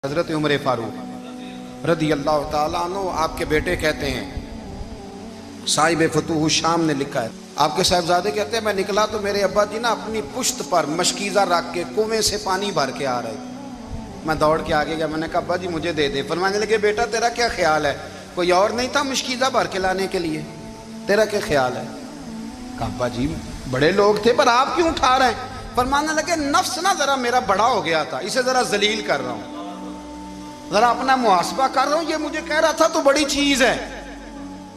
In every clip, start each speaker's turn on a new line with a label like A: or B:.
A: حضرت عمر فاروق رضی اللہ تعالیٰ عنہ آپ کے بیٹے کہتے ہیں، صاحب فتوح الشام نے لکھا ہے، آپ کے صاحبزادے کہتے ہیں میں نکلا تو میرے ابا جی نا اپنی پشت پر مشکیزہ رکھ کے کنویں سے پانی بھر کے آ رہے تھے۔ میں دوڑ کے آگے گیا، میں نے کہا ابا جی مجھے دے دے۔ فرمانے لگے بیٹا تیرا کیا خیال ہے، کوئی اور نہیں تھا مشکیزہ بھر کے لانے کے لیے، تیرا کیا خیال ہے؟ کہا ابا جی بڑے لوگ تھے پر آپ کیوں اٹھا رہے ہیں؟ فرمانے لگے نفس نا ذرا میرا بڑا ہو گیا تھا، اسے ذرا ذلیل کر رہا ہوں، ذرا اپنا محاسبہ کر رہا ہوں، یہ مجھے کہہ رہا تھا تو بڑی چیز ہے،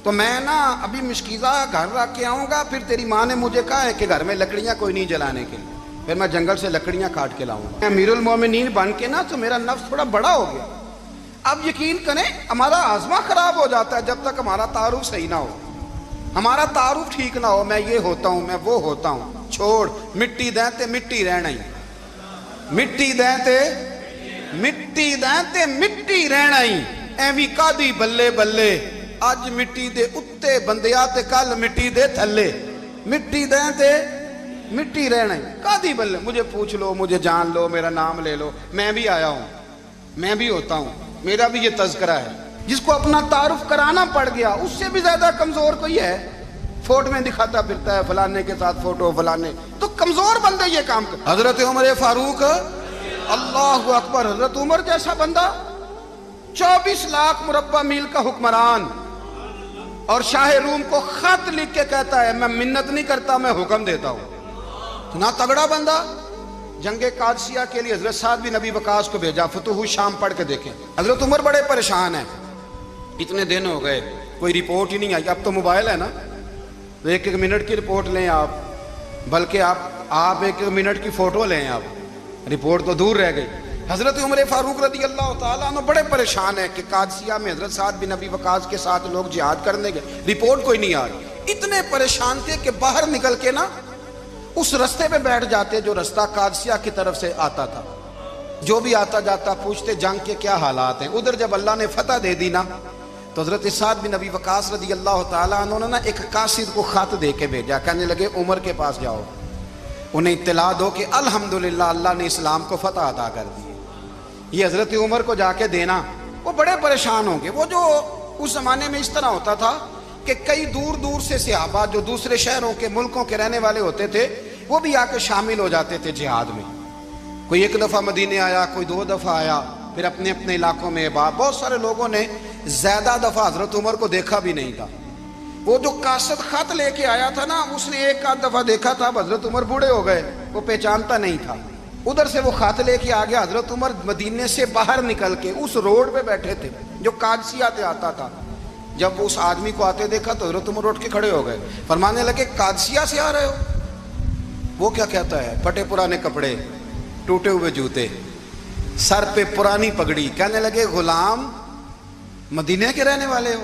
A: تو میں نا ابھی مشکیزہ گھر رکھ کے آؤں گا، پھر تیری ماں نے مجھے کہا ہے کہ گھر میں لکڑیاں کوئی نہیں جلانے کے لیے، پھر میں جنگل سے لکڑیاں کاٹ کے لاؤں گا۔ امیر المومنین بن کے نا تو میرا نفس تھوڑا بڑا ہو گیا۔ اب یقین کریں ہمارا آزما خراب ہو جاتا ہے جب تک ہمارا تعارف صحیح نہ ہو، ہمارا تعارف ٹھیک نہ ہو، میں یہ ہوتا ہوں میں وہ ہوتا ہوں، چھوڑ مٹی دیں تے مٹی رہنا ہی، مٹی دیں تے مٹی دیں تے مٹی رہنا ہی، ایویں کادی بلے بلے اج مٹی دے اتے بندیا تے کل مٹی دے تھلے، مٹی دیں تے مٹی رہنا ہی، کادی بلے، مجھے پوچھ لو مجھے جان لو میرا نام لے لو، میں بھی آیا ہوں، میں بھی ہوتا ہوں، میرا بھی یہ تذکرہ ہے۔ جس کو اپنا تعارف کرانا پڑ گیا اس سے بھی زیادہ کمزور کوئی ہے؟ فوٹو میں دکھاتا پھرتا ہے فلانے کے ساتھ فوٹو، فلانے تو کمزور بندے یہ کام کر۔ حضرت عمر فاروق اللہ اکبر، حضرت عمر جیسا بندہ 24 لاکھ مربع میل کا حکمران، اور شاہ روم کو خط لکھ کے کہتا ہے میں منت نہیں کرتا میں حکم دیتا ہوں، اتنا تگڑا بندہ۔ جنگ قادسیہ کے لیے حضرت سعد بن ابی وقاص کو بھیجا، فتوح الشام پڑھ کے دیکھیں۔ حضرت عمر بڑے پریشان ہیں، اتنے دن ہو گئے کوئی رپورٹ ہی نہیں آئی، اب تو موبائل ہے نا، ایک ایک منٹ کی رپورٹ لیں آپ، بلکہ آپ ایک ایک منٹ کی فوٹو لیں، آپ رپورٹ تو دور رہ گئی۔ حضرت عمر فاروق رضی اللہ تعالیٰ عنہ بڑے پریشان ہیں کہ قادسیہ میں حضرت سعد بن ابی وقاص کے ساتھ لوگ جہاد کرنے گئے، رپورٹ کوئی نہیں آ رہی، اتنے پریشان تھے کہ باہر نکل کے نا اس رستے پہ بیٹھ جاتے جو رستہ قادسیہ کی طرف سے آتا تھا، جو بھی آتا جاتا پوچھتے جنگ کے کیا حالات ہیں۔ ادھر جب اللہ نے فتح دے دی نا تو حضرت سعد بن ابی وقاص رضی اللہ تعالیٰ عنہ نے نا ایک قاصد کو خط دے کے بھیجا، کہنے لگے عمر کے پاس جاؤ، انہیں اطلاع دو کہ الحمدللہ اللہ نے اسلام کو فتح عطا کر دی۔ یہ حضرت عمر کو جا کے دینا، وہ بڑے پریشان ہوں گے۔ وہ جو اس زمانے میں اس طرح ہوتا تھا کہ کئی دور دور سے صحابہ جو دوسرے شہروں کے ملکوں کے رہنے والے ہوتے تھے وہ بھی آ کے شامل ہو جاتے تھے جہاد میں، کوئی ایک دفعہ مدینے آیا، کوئی 2 دفعہ آیا، پھر اپنے اپنے علاقوں میں بہت سارے لوگوں نے زیادہ دفعہ حضرت عمر کو دیکھا بھی نہیں تھا۔ وہ جو قاصد خط لے کے آیا تھا نا اس نے ایک آدھ دفعہ دیکھا تھا، حضرت عمر بوڑھے ہو گئے، وہ پہچانتا نہیں تھا، ادھر سے وہ خط لے کے آ گیا۔ حضرت عمر مدینے سے باہر نکل کے اس روڈ پہ بیٹھے تھے جو قادسیہ سے آتا تھا، جب اس آدمی کو آتے دیکھا تو حضرت عمر اٹھ کے کھڑے ہو گئے، فرمانے لگے قادسیہ سے آ رہے ہو؟ وہ کیا کہتا ہے؟ پھٹے پرانے کپڑے، ٹوٹے ہوئے جوتے، سر پہ پرانی پگڑی، کہنے لگے غلام مدینے کے رہنے والے ہو؟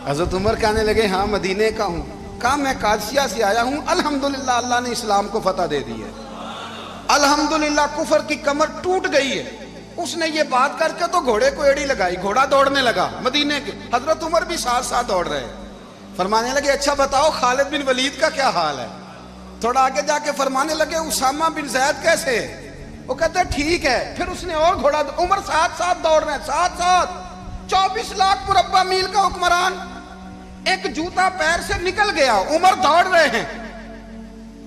A: حضرت عمر کہنے لگے ہاں مدینے کا ہوں۔ کہا میں قادسیہ سے آیا ہوں، الحمدللہ اللہ نے اسلام کو فتح دے دی ہے، الحمدللہ کفر کی کمر ٹوٹ گئی ہے۔ اس نے یہ بات کر کے تو گھوڑے کو ایڑی لگائی، گھوڑا دوڑنے لگا مدینے کے، حضرت عمر بھی ساتھ ساتھ دوڑ رہے، فرمانے لگے اچھا بتاؤ خالد بن ولید کا کیا حال ہے؟ تھوڑا آگے جا کے فرمانے لگے اسامہ بن زید کیسے ہے؟ وہ کہتے ہیں ٹھیک ہے۔ پھر اس نے اور گھوڑا، عمر ساتھ ساتھ دوڑ رہے ہیں، ساتھ ساتھ 24 لاکھ مربع میل کا حکمران، ایک جوتا پیر سے نکل گیا، عمر دوڑ رہے ہیں۔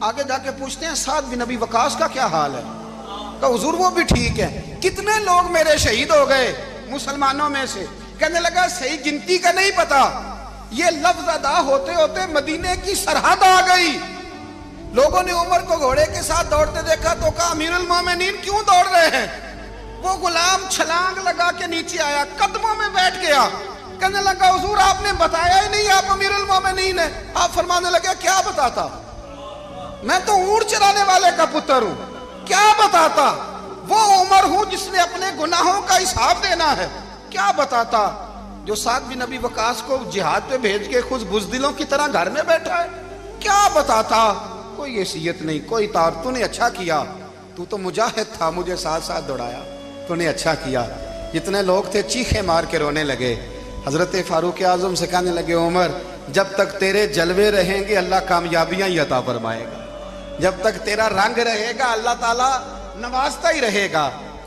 A: آگے جا کے پوچھتے ہیں سعد بن ابی وقاص کا کیا حال ہے؟ کہ حضور وہ بھی ٹھیک ہے۔ کتنے لوگ میرے شہید ہو گئے مسلمانوں میں سے؟ کہنے لگا صحیح گنتی کا نہیں پتا، یہ لفظ ادا ہوتے ہوتے مدینے کی سرحد آ گئی۔ لوگوں نے عمر کو گھوڑے کے ساتھ دوڑتے دیکھا تو کہا امیر المومنین کیوں دوڑ رہے ہیں؟ وہ غلام چھلانگ لگا کے نیچے آیا، قدموں میں بیٹھ گیا، کہنے لگا حضور آپ نے بتایا ہی نہیں آپ امیر المومنین ہیں۔ آپ فرمانے لگے کیا بتاتا؟ میں تو اونٹ چرانے والے کا پتر ہوں، کیا بتاتا؟ وہ عمر ہوں جس نے اپنے گناہوں کا حساب دینا ہے، کیا بتاتا؟ جو سعد بن ابی وقاص کو جہاد پہ بھیج کے خود بزدلوں کی طرح گھر میں بیٹھا ہے، کیا بتاتا؟ کوئی حیثیت نہیں، کوئی تار، تو نے اچھا کیا، تو مجاہد تھا، مجھے ساتھ ساتھ دوڑایا، تو نے اچھا کیا۔ جتنے لوگ تھے چیخیں مار کے رونے لگے۔ حضرت فاروق اعظم سے کہنے لگے عمر جب تک تیرے جلوے رہیں گے اللہ کامیابیاں ہی عطا فرمائے گا، جب تک تیرا رنگ رہے گا اللہ تعالیٰ نوازتا ہی رہے گا،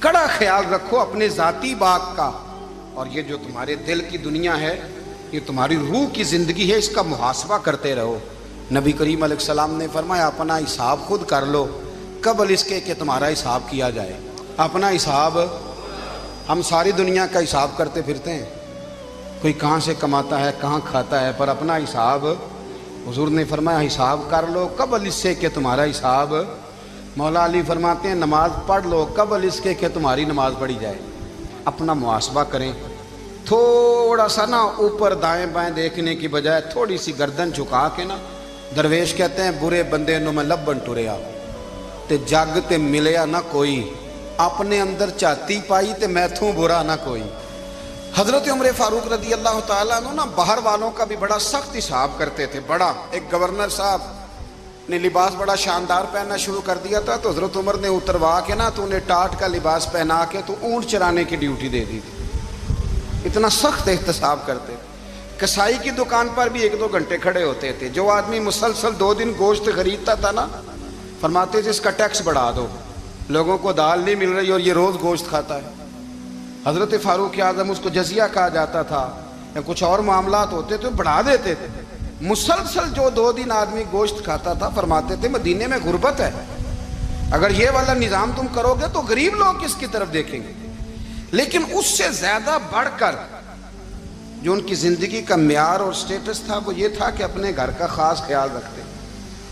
A: کڑا خیال رکھو اپنے ذاتی باغ کا، اور یہ جو تمہارے دل کی دنیا ہے، یہ تمہاری روح کی زندگی ہے، اس کا محاسبہ کرتے رہو۔ نبی کریم علیہ السلام نے فرمایا اپنا حساب خود کر لو قبل اس کے کہ تمہارا حساب کیا جائے۔ اپنا حساب، ہم ساری دنیا کا حساب کرتے پھرتے ہیں، کوئی کہاں سے کماتا ہے کہاں کھاتا ہے، پر اپنا حساب حضور نے فرمایا حساب کر لو قبل اس سے کہ تمہارا حساب۔ مولا علی فرماتے ہیں نماز پڑھ لو قبل اس کے کہ تمہاری نماز پڑھی جائے۔ اپنا محاسبہ کریں، تھوڑا سا نا اوپر دائیں بائیں دیکھنے کی بجائے تھوڑی سی گردن جھکا کے نا، درویش کہتے ہیں برے بندے نو میں لبن ٹریا تے جگ تے ملیا نہ کوئی، اپنے اندر چاتی پائی تے میتھوں برا نہ کوئی۔ حضرت عمر فاروق رضی اللہ تعالیٰ عنہ نا باہر والوں کا بھی بڑا سخت حساب کرتے تھے۔ بڑا ایک گورنر صاحب نے لباس بڑا شاندار پہننا شروع کر دیا تھا، تو حضرت عمر نے اتروا کے نا تو انہیں ٹاٹ کا لباس پہنا کے تو اونٹ چرانے کی ڈیوٹی دے دی تھی۔ اتنا سخت احتساب کرتے تھے۔ کسائی کی دکان پر بھی 1-2 گھنٹے کھڑے ہوتے تھے۔ جو آدمی مسلسل 2 دن گوشت خریدتا تھا نا، فرماتے تھے اس کا ٹیکس بڑھا دو، لوگوں کو دال نہیں مل رہی اور یہ روز گوشت کھاتا ہے۔ حضرت فاروق اعظم اس کو جزیہ کہا جاتا تھا، یا کچھ اور معاملات ہوتے تھے بڑھا دیتے تھے۔ مسلسل جو 2 دن آدمی گوشت کھاتا تھا، فرماتے تھے مدینے میں غربت ہے، اگر یہ والا نظام تم کرو گے تو غریب لوگ کس کی طرف دیکھیں گے۔ لیکن اس سے زیادہ بڑھ کر جو ان کی زندگی کا معیار اور سٹیٹس تھا وہ یہ تھا کہ اپنے گھر کا خاص خیال رکھتے،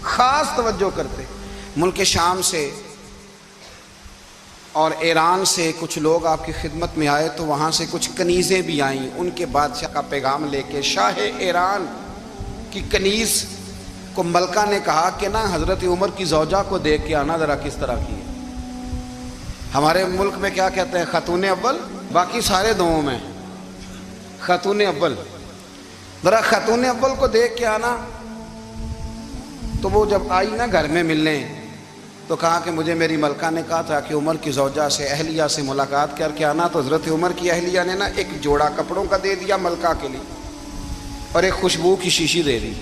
A: خاص توجہ کرتے۔ ملک شام سے اور ایران سے کچھ لوگ آپ کی خدمت میں آئے، تو وہاں سے کچھ کنیزیں بھی آئیں ان کے بادشاہ کا پیغام لے کے۔ شاہ ایران کی کنیز کو ملکہ نے کہا کہ نا حضرت عمر کی زوجہ کو دیکھ کے آنا ذرا کس طرح کی ہے۔ ہمارے ملک میں کیا کہتے ہیں، خاتون اول، باقی سارے دوؤں میں خاتون اول، ذرا خاتون اول کو دیکھ کے آنا۔ تو وہ جب آئی نا گھر میں ملنے، تو کہا کہ مجھے میری ملکہ نے کہا تھا کہ عمر کی زوجہ سے اہلیہ سے ملاقات کر کے آنا۔ تو حضرت عمر کی اہلیہ نے نا ایک جوڑا کپڑوں کا دے دیا ملکہ کے لیے، اور ایک خوشبو کی شیشی دے دی۔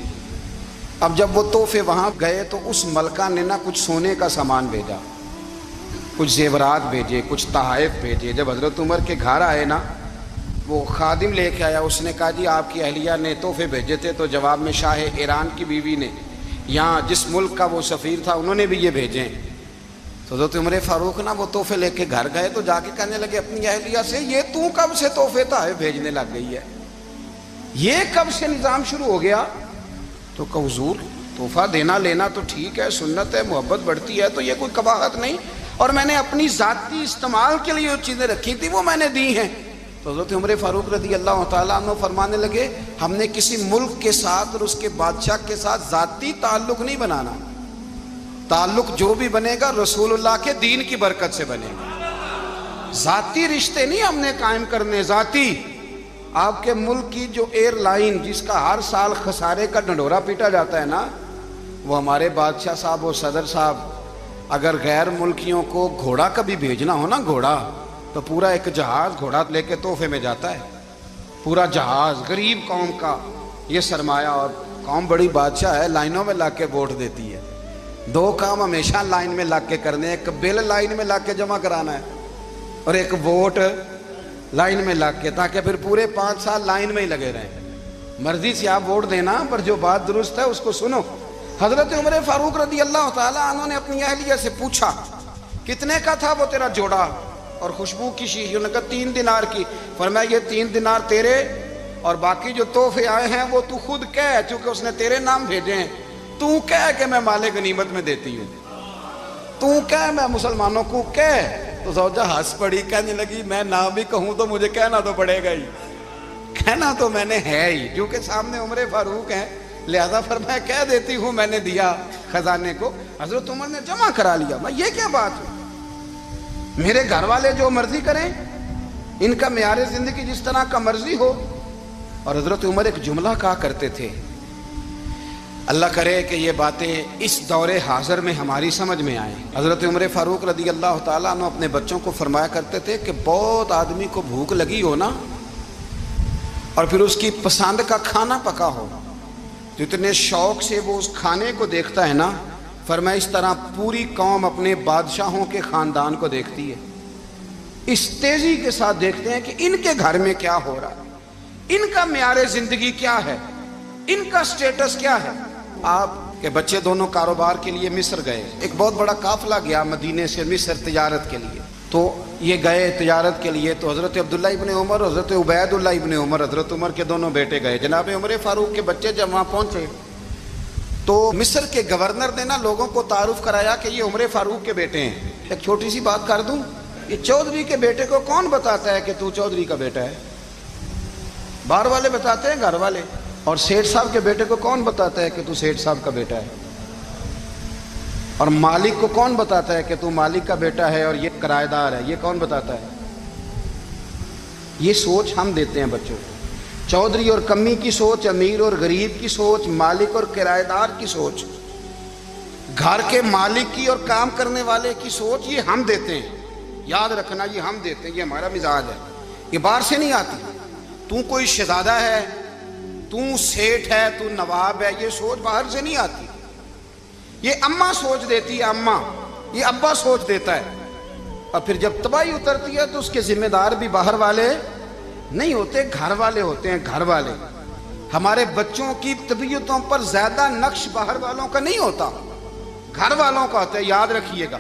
A: اب جب وہ تحفے وہاں گئے تو اس ملکہ نے نا کچھ سونے کا سامان بھیجا، کچھ زیورات بھیجے، کچھ تحائف بھیجے۔ جب حضرت عمر کے گھر آئے نا، وہ خادم لے کے آیا، اس نے کہا جی آپ کی اہلیہ نے تحفے بھیجے تھے، تو جواب میں شاہ ایران کی بیوی نے، یہاں جس ملک کا وہ سفیر تھا، انہوں نے بھی یہ بھیجے۔ تو حضرت عمر فاروق نا وہ تحفے لے کے گھر گئے، تو جا کے کہنے لگے اپنی اہلیہ سے یہ تو کب سے تحفے تحائف بھیجنے لگ گئی ہے، یہ کب سے نظام شروع ہو گیا؟ تو کہ حضور تحفہ دینا لینا تو ٹھیک ہے، سنت ہے، محبت بڑھتی ہے، تو یہ کوئی قباحت نہیں، اور میں نے اپنی ذاتی استعمال کے لیے جو چیزیں رکھی تھی وہ میں نے دی ہیں۔ تو حضرت عمر فاروق رضی اللہ تعالیٰ عنہ فرمانے لگے ہم نے کسی ملک کے ساتھ اور اس کے بادشاہ کے ساتھ ذاتی تعلق نہیں بنانا، تعلق جو بھی بنے گا رسول اللہ کے دین کی برکت سے بنے گا، ذاتی رشتے نہیں ہم نے قائم کرنے۔ ذاتی آپ کے ملک کی جو ایئر لائن جس کا ہر سال خسارے کا ڈنڈورا پیٹا جاتا ہے نا، وہ ہمارے بادشاہ صاحب اور صدر صاحب اگر غیر ملکیوں کو گھوڑا کبھی بھیجنا ہو نا، گھوڑا، تو پورا ایک جہاز گھوڑا لے کے تحفے میں جاتا ہے، پورا جہاز غریب قوم کا یہ سرمایہ، اور قوم بڑی بادشاہ ہے، لائنوں میں لگ کے ووٹ دیتی ہے۔ 2 کام ہمیشہ لائن میں لگ کے کرنے، ایک بل لائن میں لگ کے جمع کرانا ہے، اور ایک ووٹ لائن میں لگ کے، تاکہ پھر پورے 5 سال لائن میں ہی لگے رہیں۔ مرضی سے آپ ووٹ دینا، پر جو بات درست ہے اس کو سنو۔ حضرت عمر فاروق رضی اللہ تعالیٰ عنہ نے اپنی اہلیہ سے پوچھا کتنے کا تھا وہ تیرا جوڑا اور خوشبو کی شیشی؟ انہوں نے کہا 3 دینار کی۔ فرمایا یہ 3 دینار تیرے، اور باقی جو تحفے آئے ہیں وہ تو خود کہہ، چونکہ اس نے تیرے نام بھیجے ہیں، تو کہہ کہ میں مال غنیمت میں دیتی ہوں، تو کہہ میں مسلمانوں کو کہہ۔ تو زوجہ ہنس پڑی، کہنے لگی میں نہ بھی کہوں تو مجھے کہنا تو پڑے گا ہی، کہنا تو میں نے ہے ہی، کیونکہ سامنے عمر فاروق ہیں، لہذا فرمایا کہہ دیتی ہوں میں نے دیا خزانے کو۔ حضرت عمر نے جمع کرا لیا۔ میں یہ کیا بات ہے، میرے گھر والے جو مرضی کریں، ان کا معیار زندگی جس طرح کا مرضی ہو۔ اور حضرت عمر ایک جملہ کہا کرتے تھے، اللہ کرے کہ یہ باتیں اس دور حاضر میں ہماری سمجھ میں آئیں۔ حضرت عمر فاروق رضی اللہ تعالیٰ عنہ اپنے بچوں کو فرمایا کرتے تھے کہ بہت آدمی کو بھوک لگی ہو نا، اور پھر اس کی پسند کا کھانا پکا ہو، جتنے شوق سے وہ اس کھانے کو دیکھتا ہے نا، فرمایا اس طرح پوری قوم اپنے بادشاہوں کے خاندان کو دیکھتی ہے۔ اس تیزی کے ساتھ دیکھتے ہیں کہ ان کے گھر میں کیا ہو رہا ہے، ان کا معیار زندگی کیا ہے، ان کا سٹیٹس کیا ہے۔ آپ کے بچے دونوں کاروبار کے لیے مصر گئے، ایک بہت بڑا قافلہ گیا مدینے سے مصر تجارت کے لیے، تو یہ گئے تجارت کے لیے، تو حضرت عبداللہ ابن عمر، حضرت عبید اللہ ابن عمر، حضرت عمر کے دونوں بیٹے گئے۔ جناب عمر فاروق کے بچے جب وہاں پہنچے تو مصر کے گورنر نے نا لوگوں کو تعارف کرایا کہ یہ عمر فاروق کے بیٹے ہیں۔ ایک چھوٹی سی بات کر دوں، یہ چودھری کے بیٹے کو کون بتاتا ہے کہ تو چودھری کا بیٹا ہے؟ باہر والے بتاتے ہیں، گھر والے۔ اور سیٹھ صاحب کے بیٹے کو کون بتاتا ہے کہ تو سیٹھ صاحب کا بیٹا ہے؟ اور مالک کو کون بتاتا ہے کہ تو مالک کا بیٹا ہے اور یہ کرایہ دار ہے؟ یہ کون بتاتا ہے؟ یہ سوچ ہم دیتے ہیں بچوں کو۔ چودھری اور کمی کی سوچ، امیر اور غریب کی سوچ، مالک اور کرایہ دار کی سوچ، گھر کے مالک کی اور کام کرنے والے کی سوچ، یہ ہم دیتے ہیں۔ یاد رکھنا، یہ ہم دیتے ہیں، یہ ہمارا مزاج ہے، یہ باہر سے نہیں آتی۔ تو کوئی شہزادہ ہے، تو سیٹھ ہے، تو نواب ہے، یہ سوچ باہر سے نہیں آتی۔ یہ اماں سوچ دیتی ہے، اماں، یہ ابا سوچ دیتا ہے۔ اور پھر جب تباہی اترتی ہے تو اس کے ذمہ دار بھی باہر والے نہیں ہوتے، گھر والے ہوتے ہیں، گھر والے۔ ہمارے بچوں کی طبیعتوں پر زیادہ نقش باہر والوں کا نہیں ہوتا، گھر والوں کا ہوتا ہے، یاد رکھیے گا۔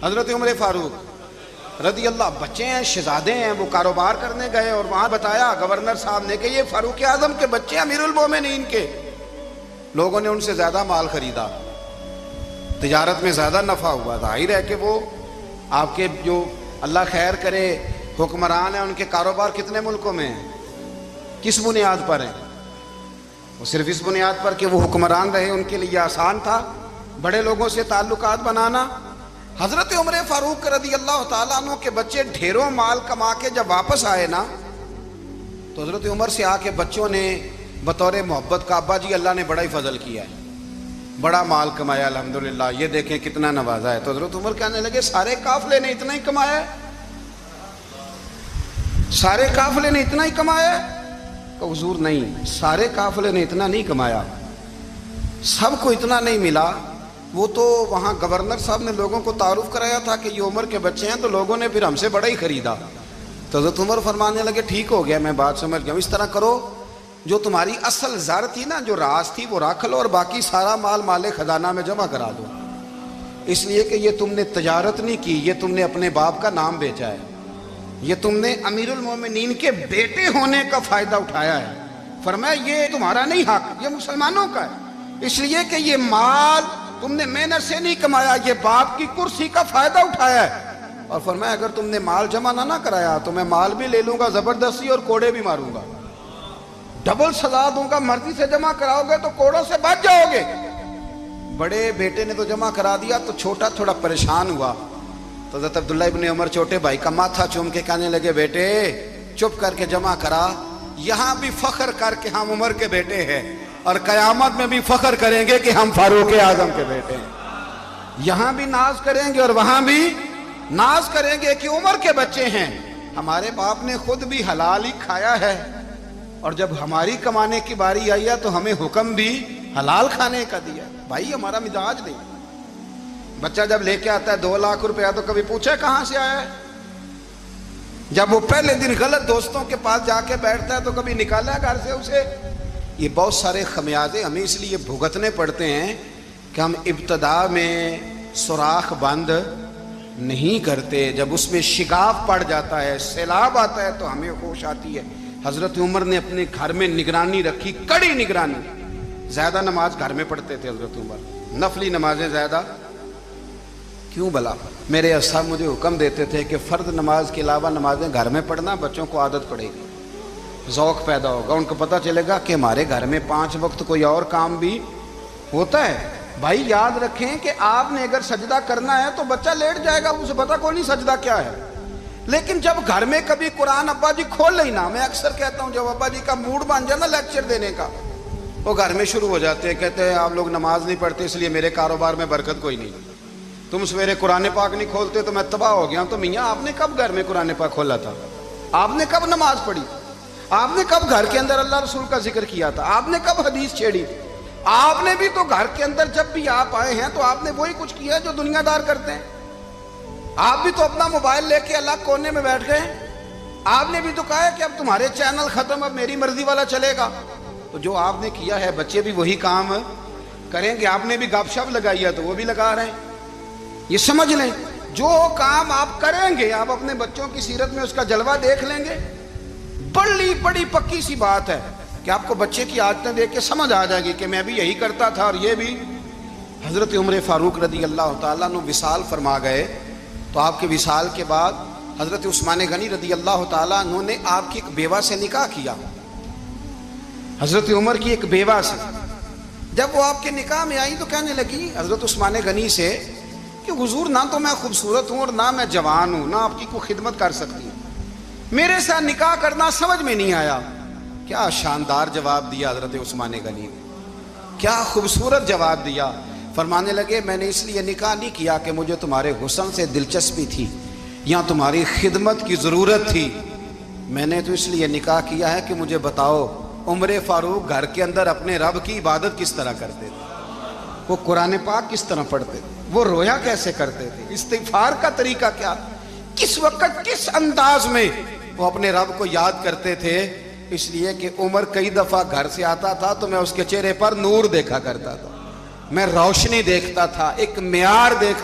A: حضرت عمر فاروق رضی اللہ، بچے ہیں، شہزادے ہیں، وہ کاروبار کرنے گئے اور وہاں بتایا گورنر صاحب نے کہ یہ فاروق اعظم کے بچے، امیر المومنین کے۔ لوگوں نے ان سے زیادہ مال خریدا، تجارت میں زیادہ نفع ہوا۔ ظاہر ہے کہ وہ آپ کے جو اللہ خیر کرے حکمران ہیں، ان کے کاروبار کتنے ملکوں میں ہیں، کس بنیاد پر ہیں؟ وہ صرف اس بنیاد پر کہ وہ حکمران رہے، ان کے لیے آسان تھا بڑے لوگوں سے تعلقات بنانا۔ حضرت عمر فاروق رضی اللہ تعالیٰ عنہ کے بچے ڈھیروں مال کما کے جب واپس آئے نا، تو حضرت عمر سے آ کے بچوں نے بطور محبت کا، ابا جی اللہ نے بڑا ہی فضل کیا ہے، بڑا مال کمایا الحمدللہ، یہ دیکھیں کتنا نوازا ہے۔ تو حضرت عمر کہنے لگے سارے قافلے نے اتنا ہی کمایا ہے؟ سارے قافلے نے اتنا ہی کمایا ہے؟ کہ حضور نہیں، سارے قافلے نے اتنا نہیں کمایا، سب کو اتنا نہیں ملا۔ وہ تو وہاں گورنر صاحب نے لوگوں کو تعارف کرایا تھا کہ یہ عمر کے بچے ہیں، تو لوگوں نے پھر ہم سے بڑا ہی خریدا۔ تو حضرت عمر فرمانے لگے ٹھیک ہو گیا، میں بات سمجھ گیا، اس طرح کرو، جو تمہاری اصل زر تھی نا، جو راز تھی، وہ رکھ لو اور باقی سارا مال مال خزانہ میں جمع کرا دو، اس لیے کہ یہ تم نے تجارت نہیں کی، یہ تم نے اپنے باپ کا نام بیچا ہے، یہ تم نے امیر المومنین کے بیٹے ہونے کا فائدہ اٹھایا ہے۔ فرمایا یہ تمہارا نہیں حق، یہ مسلمانوں کا ہے، اس لیے کہ یہ مال تم نے محنت سے نہیں کمایا، یہ باپ کی کرسی کا فائدہ اٹھایا ہے۔ اور فرمایا اگر تم نے مال جمع نہ کرایا تو میں مال بھی لے لوں گا زبردستی اور کوڑے بھی ماروں گا، ڈبل سزا دوں گا، مرضی سے جمع کراؤ گے تو کوڑوں سے بچ جاؤ گے۔ بڑے بیٹے نے تو جمع کرا دیا، تو چھوٹا تھوڑا پریشان ہوا، تو حضرت عبداللہ ابن عمر چھوٹے بھائی کا ماتھا چوم کے کہنے لگے بیٹے چپ کر کے جمع کرا، یہاں بھی فخر کر کے ہم عمر کے بیٹے ہیں، اور قیامت میں بھی فخر کریں گے کہ ہم فاروق اعظم کے بیٹے ہیں۔ یہاں بھی ناز کریں گے اور وہاں بھی ناز کریں گے کہ عمر کے بچے ہیں۔ ہمارے باپ نے خود بھی حلال ہی کھایا ہے، اور جب ہماری کمانے کی باری آئی ہے تو ہمیں حکم بھی حلال کھانے کا دیا۔ بھائی ہمارا مزاج نہیں۔ بچہ جب لے کے آتا ہے 2 لاکھ روپیہ تو کبھی پوچھا کہاں سے آیا ہے؟ جب وہ پہلے دن غلط دوستوں کے پاس جا کے بیٹھتا ہے تو کبھی نکالا گھر سے اسے؟ یہ بہت سارے خمیازے ہمیں اس لیے بھگتنے پڑتے ہیں کہ ہم ابتدا میں سوراخ بند نہیں کرتے، جب اس میں شگاف پڑ جاتا ہے، سیلاب آتا ہے تو ہمیں ہوش آتی ہے۔ حضرت عمر نے اپنے گھر میں نگرانی رکھی، کڑی نگرانی۔ زیادہ نماز گھر میں پڑھتے تھے حضرت عمر، نفلی نمازیں زیادہ کیوں بلا؟ میرے صاحب مجھے حکم دیتے تھے کہ فرض نماز کے علاوہ نمازیں گھر میں پڑھنا، بچوں کو عادت پڑے گی، ذوق پیدا ہوگا، ان کو پتہ چلے گا کہ ہمارے گھر میں 5 وقت کوئی اور کام بھی ہوتا ہے۔ بھائی یاد رکھیں کہ آپ نے اگر سجدہ کرنا ہے تو بچہ لیٹ جائے گا، اسے پتہ کوئی نہیں سجدہ کیا ہے، لیکن جب گھر میں کبھی قرآن ابا جی کھول لینا، میں اکثر کہتا ہوں جب ابا جی کا موڈ بن جائے نا لیکچر دینے کا، وہ گھر میں شروع ہو جاتے ہیں، کہتے ہیں آپ لوگ نماز نہیں پڑھتے اس لیے میرے کاروبار میں برکت کوئی نہیں، تم سویرے قرآن پاک نہیں کھولتے تو میں تباہ ہو گیا ہوں۔ تو میاں آپ نے کب گھر میں قرآن پاک کھولا تھا؟ آپ نے کب نماز پڑھی؟ آپ نے کب گھر کے اندر اللہ رسول کا ذکر کیا تھا؟ آپ نے کب حدیث چھیڑی؟ آپ نے بھی تو گھر کے اندر جب بھی آپ آئے ہیں تو آپ نے وہی کچھ کیا جو دنیا دار کرتے ہیں۔ آپ بھی تو اپنا موبائل لے کے الگ کونے میں بیٹھ گئے. آپ نے بھی تو کہا ہے کہ اب تمہارے چینل ختم, اب میری مرضی والا چلے گا. تو جو آپ نے کیا ہے بچے بھی وہی کام کریں گے. آپ نے بھی گپ شپ لگائی ہے تو وہ بھی لگا رہے ہیں. یہ سمجھ لیں جو کام آپ کریں گے آپ اپنے بچوں کی سیرت میں اس کا جلوہ دیکھ لیں گے. بڑی پکی سی بات ہے کہ آپ کو بچے کی عادتیں دیکھ کے سمجھ آ جائے گی کہ میں بھی یہی کرتا تھا اور یہ بھی. حضرت عمر فاروق رضی اللہ تعالیٰ عنہ وصال فرما گئے تو آپ کے وصال کے بعد حضرت عثمان غنی رضی اللہ تعالیٰ عنہ نے آپ کی ایک بیوہ سے نکاح کیا. حضرت عمر کی ایک بیوہ سے جب وہ آپ کے نکاح میں آئی تو کہنے لگی حضرت عثمان غنی سے کہ حضور نہ تو میں خوبصورت ہوں اور نہ میں جوان ہوں, نہ آپ کی کوئی خدمت کر سکتی ہوں, میرے ساتھ نکاح کرنا سمجھ میں نہیں آیا. کیا شاندار جواب دیا حضرت عثمان غنی نے, کیا خوبصورت جواب دیا. فرمانے لگے میں نے اس لیے نکاح نہیں کیا کہ مجھے تمہارے حسن سے دلچسپی تھی یا تمہاری خدمت کی ضرورت تھی, میں نے تو اس لیے نکاح کیا ہے کہ مجھے بتاؤ عمر فاروق گھر کے اندر اپنے رب کی عبادت کس طرح کرتے تھے, وہ قرآن پاک کس طرح پڑھتے تھے, وہ رویا کیسے کرتے تھے, استغفار کا طریقہ کیا, کس وقت کس انداز میں وہ اپنے رب کو یاد کرتے تھے. اس لیے کہ عمر کئی دفعہ گھر سے آتا تھا تو میں اس کے چہرے پر نور دیکھا کرتا تھا, میں روشنی دیکھتا تھا, ایک معیار دیکھتا